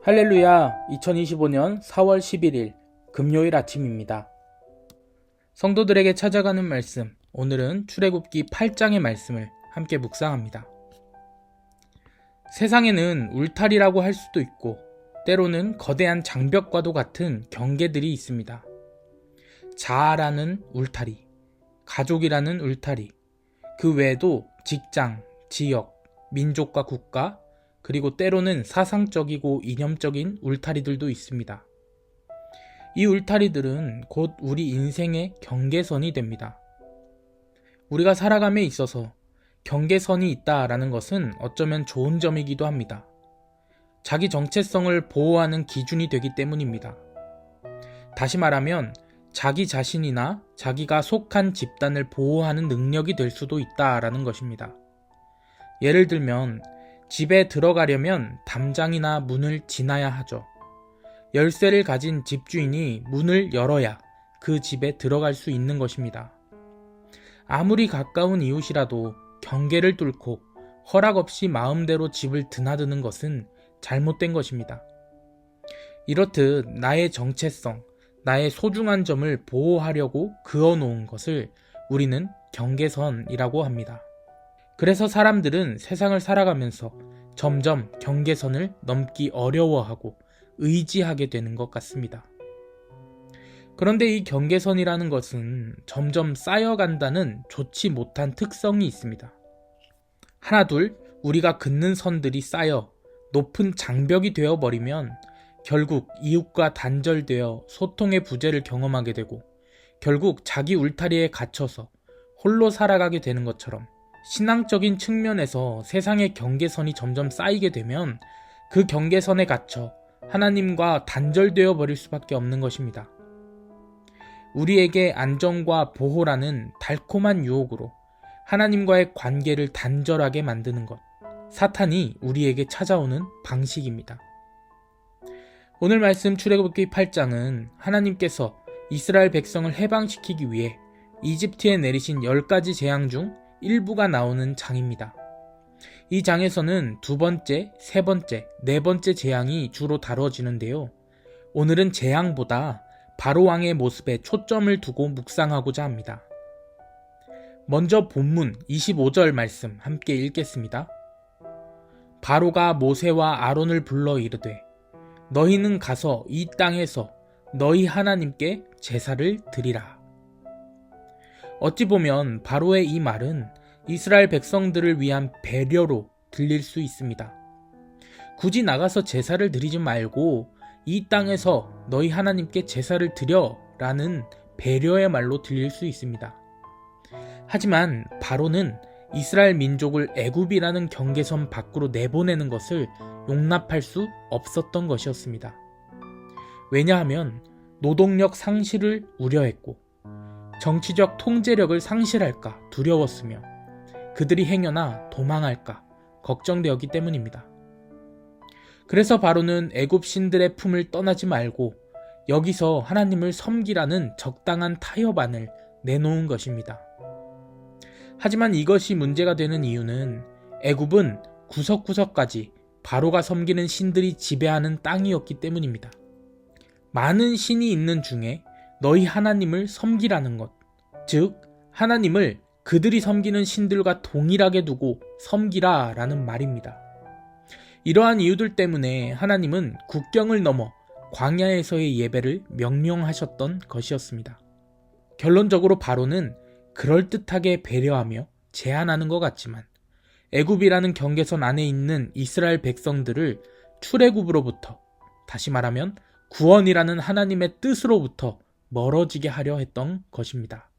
할렐루야, 2025년 4월 11일 금요일 아침입니다. 성도들에게 찾아가는 말씀, 오늘은 출애굽기 8장의 말씀을 함께 묵상합니다. 세상에는 울타리라고 할 수도 있고 때로는 거대한 장벽과도 같은 경계들이 있습니다. 자아라는 울타리, 가족이라는 울타리, 그 외에도 직장, 지역, 민족과 국가, 그리고 때로는 사상적이고 이념적인 울타리들도 있습니다. 이 울타리들은 곧 우리 인생의 경계선이 됩니다. 우리가 살아감에 있어서 경계선이 있다라는 것은 어쩌면 좋은 점이기도 합니다. 자기 정체성을 보호하는 기준이 되기 때문입니다. 다시 말하면 자기 자신이나 자기가 속한 집단을 보호하는 능력이 될 수도 있다라는 것입니다. 예를 들면 집에 들어가려면 담장이나 문을 지나야 하죠. 열쇠를 가진 집주인이 문을 열어야 그 집에 들어갈 수 있는 것입니다. 아무리 가까운 이웃이라도 경계를 뚫고 허락 없이 마음대로 집을 드나드는 것은 잘못된 것입니다. 이렇듯 나의 정체성, 나의 소중한 점을 보호하려고 그어놓은 것을 우리는 경계선이라고 합니다. 그래서 사람들은 세상을 살아가면서 점점 경계선을 넘기 어려워하고 의지하게 되는 것 같습니다. 그런데 이 경계선이라는 것은 점점 쌓여간다는 좋지 못한 특성이 있습니다. 하나둘 우리가 긋는 선들이 쌓여 높은 장벽이 되어버리면 결국 이웃과 단절되어 소통의 부재를 경험하게 되고 결국 자기 울타리에 갇혀서 홀로 살아가게 되는 것처럼 신앙적인 측면에서 세상의 경계선이 점점 쌓이게 되면 그 경계선에 갇혀 하나님과 단절되어 버릴 수밖에 없는 것입니다. 우리에게 안정과 보호라는 달콤한 유혹으로 하나님과의 관계를 단절하게 만드는 것, 사탄이 우리에게 찾아오는 방식입니다. 오늘 말씀 출애굽기 8장은 하나님께서 이스라엘 백성을 해방시키기 위해 이집트에 내리신 10가지 재앙 중 일부가 나오는 장입니다. 이 장에서는 두 번째, 세 번째, 네 번째 재앙이 주로 다뤄지는데요. 오늘은 재앙보다 바로왕의 모습에 초점을 두고 묵상하고자 합니다. 먼저 본문 25절 말씀 함께 읽겠습니다. 바로가 모세와 아론을 불러 이르되 너희는 가서 이 땅에서 너희 하나님께 제사를 드리라. 어찌 보면 바로의 이 말은 이스라엘 백성들을 위한 배려로 들릴 수 있습니다. 굳이 나가서 제사를 드리지 말고 이 땅에서 너희 하나님께 제사를 드려 라는 배려의 말로 들릴 수 있습니다. 하지만 바로는 이스라엘 민족을 애굽이라는 경계선 밖으로 내보내는 것을 용납할 수 없었던 것이었습니다. 왜냐하면 노동력 상실을 우려했고 정치적 통제력을 상실할까 두려웠으며 그들이 행여나 도망할까 걱정되었기 때문입니다. 그래서 바로는 애굽 신들의 품을 떠나지 말고 여기서 하나님을 섬기라는 적당한 타협안을 내놓은 것입니다. 하지만 이것이 문제가 되는 이유는 애굽은 구석구석까지 바로가 섬기는 신들이 지배하는 땅이었기 때문입니다. 많은 신이 있는 중에 너희 하나님을 섬기라는 것, 즉 하나님을 그들이 섬기는 신들과 동일하게 두고 섬기라 라는 말입니다. 이러한 이유들 때문에 하나님은 국경을 넘어 광야에서의 예배를 명령하셨던 것이었습니다. 결론적으로 바로는 그럴듯하게 배려하며 제안하는 것 같지만 애굽이라는 경계선 안에 있는 이스라엘 백성들을 출애굽으로부터, 다시 말하면 구원이라는 하나님의 뜻으로부터 멀어지게 하려 했던 것입니다.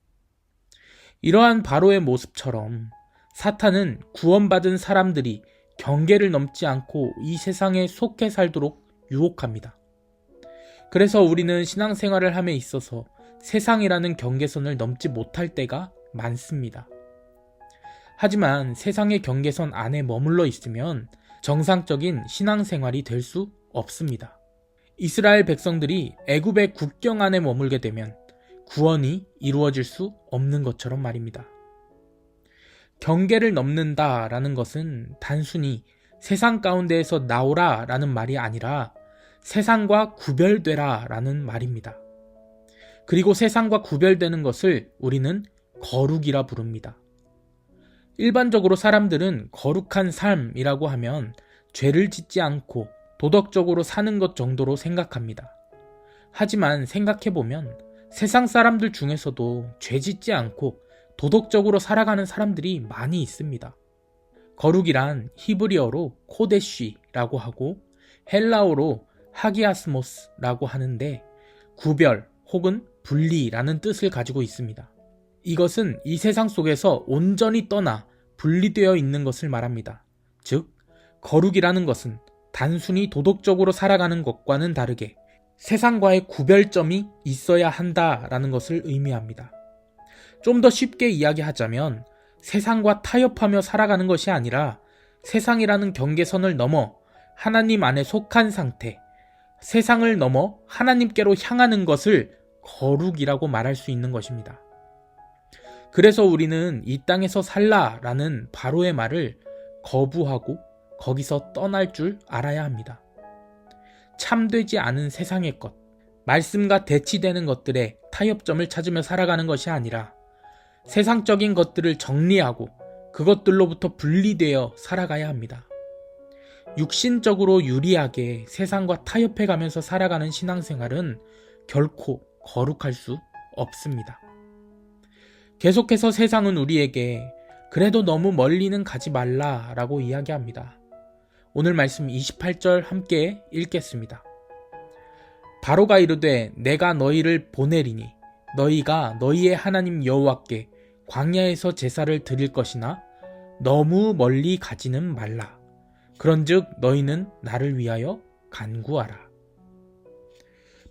이러한 바로의 모습처럼 사탄은 구원받은 사람들이 경계를 넘지 않고 이 세상에 속해 살도록 유혹합니다. 그래서 우리는 신앙생활을 함에 있어서 세상이라는 경계선을 넘지 못할 때가 많습니다. 하지만 세상의 경계선 안에 머물러 있으면 정상적인 신앙생활이 될 수 없습니다. 이스라엘 백성들이 애굽의 국경 안에 머물게 되면 구원이 이루어질 수 없는 것처럼 말입니다. 경계를 넘는다라는 것은 단순히 세상 가운데에서 나오라 라는 말이 아니라 세상과 구별되라 라는 말입니다. 그리고 세상과 구별되는 것을 우리는 거룩이라 부릅니다. 일반적으로 사람들은 거룩한 삶이라고 하면 죄를 짓지 않고 도덕적으로 사는 것 정도로 생각합니다. 하지만 생각해보면 세상 사람들 중에서도 죄 짓지 않고 도덕적으로 살아가는 사람들이 많이 있습니다. 거룩이란 히브리어로 코데쉬라고 하고 헬라어로 하기아스모스라고 하는데 구별 혹은 분리라는 뜻을 가지고 있습니다. 이것은 이 세상 속에서 온전히 떠나 분리되어 있는 것을 말합니다. 즉, 거룩이라는 것은 단순히 도덕적으로 살아가는 것과는 다르게 세상과의 구별점이 있어야 한다라는 것을 의미합니다. 좀 더 쉽게 이야기하자면 세상과 타협하며 살아가는 것이 아니라 세상이라는 경계선을 넘어 하나님 안에 속한 상태, 세상을 넘어 하나님께로 향하는 것을 거룩이라고 말할 수 있는 것입니다. 그래서 우리는 이 땅에서 살라라는 바로의 말을 거부하고 거기서 떠날 줄 알아야 합니다. 참되지 않은 세상의 것, 말씀과 대치되는 것들의 타협점을 찾으며 살아가는 것이 아니라 세상적인 것들을 정리하고 그것들로부터 분리되어 살아가야 합니다. 육신적으로 유리하게 세상과 타협해가면서 살아가는 신앙생활은 결코 거룩할 수 없습니다. 계속해서 세상은 우리에게 그래도 너무 멀리는 가지 말라라고 이야기합니다. 오늘 말씀 28절 함께 읽겠습니다. 바로가 이르되 내가 너희를 보내리니 너희가 너희의 하나님 여호와께 광야에서 제사를 드릴 것이나 너무 멀리 가지는 말라. 그런즉 너희는 나를 위하여 간구하라.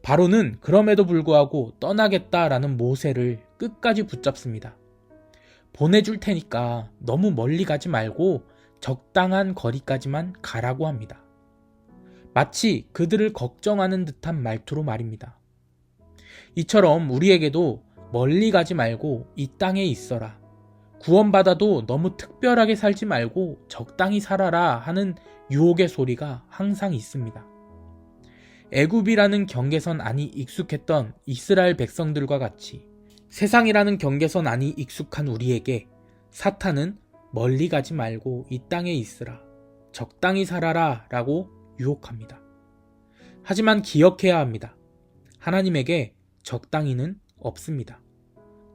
바로는 그럼에도 불구하고 떠나겠다라는 모세를 끝까지 붙잡습니다. 보내줄 테니까 너무 멀리 가지 말고 적당한 거리까지만 가라고 합니다. 마치 그들을 걱정하는 듯한 말투로 말입니다. 이처럼 우리에게도 멀리 가지 말고 이 땅에 있어라. 구원받아도 너무 특별하게 살지 말고 적당히 살아라 하는 유혹의 소리가 항상 있습니다. 애굽이라는 경계선 안이 익숙했던 이스라엘 백성들과 같이 세상이라는 경계선 안이 익숙한 우리에게 사탄은 멀리 가지 말고 이 땅에 있으라, 적당히 살아라 라고 유혹합니다. 하지만 기억해야 합니다. 하나님에게 적당히는 없습니다.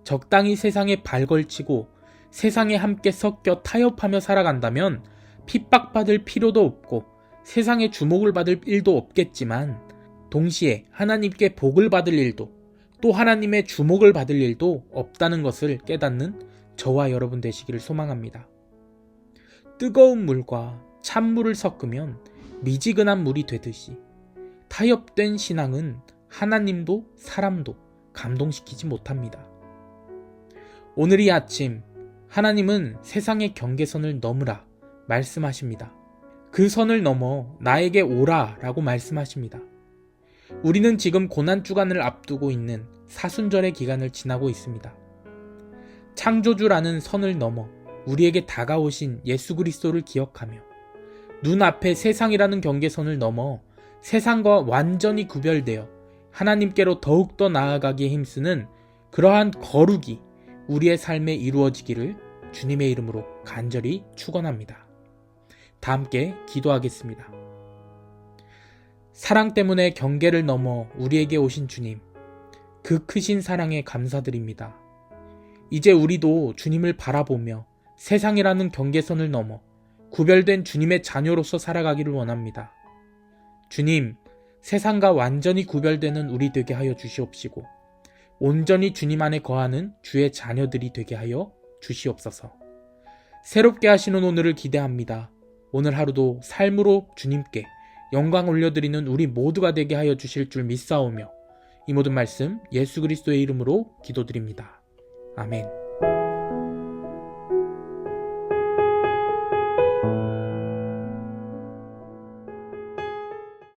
적당히 세상에 발걸치고 세상에 함께 섞여 타협하며 살아간다면 핍박받을 필요도 없고 세상에 주목을 받을 일도 없겠지만 동시에 하나님께 복을 받을 일도 또 하나님의 주목을 받을 일도 없다는 것을 깨닫는 저와 여러분 되시기를 소망합니다. 뜨거운 물과 찬물을 섞으면 미지근한 물이 되듯이 타협된 신앙은 하나님도 사람도 감동시키지 못합니다. 오늘 이 아침 하나님은 세상의 경계선을 넘으라 말씀하십니다. 그 선을 넘어 나에게 오라 라고 말씀하십니다. 우리는 지금 고난주간을 앞두고 있는 사순절의 기간을 지나고 있습니다. 창조주라는 선을 넘어 우리에게 다가오신 예수 그리스도를 기억하며 눈앞에 세상이라는 경계선을 넘어 세상과 완전히 구별되어 하나님께로 더욱더 나아가기에 힘쓰는 그러한 거룩이 우리의 삶에 이루어지기를 주님의 이름으로 간절히 축원합니다. 다 함께 기도하겠습니다. 사랑 때문에 경계를 넘어 우리에게 오신 주님, 그 크신 사랑에 감사드립니다. 이제 우리도 주님을 바라보며 세상이라는 경계선을 넘어 구별된 주님의 자녀로서 살아가기를 원합니다. 주님, 세상과 완전히 구별되는 우리 되게 하여 주시옵시고 온전히 주님 안에 거하는 주의 자녀들이 되게 하여 주시옵소서. 새롭게 하시는 오늘을 기대합니다. 오늘 하루도 삶으로 주님께 영광 올려드리는 우리 모두가 되게 하여 주실 줄 믿사오며 이 모든 말씀 예수 그리스도의 이름으로 기도드립니다. 아멘.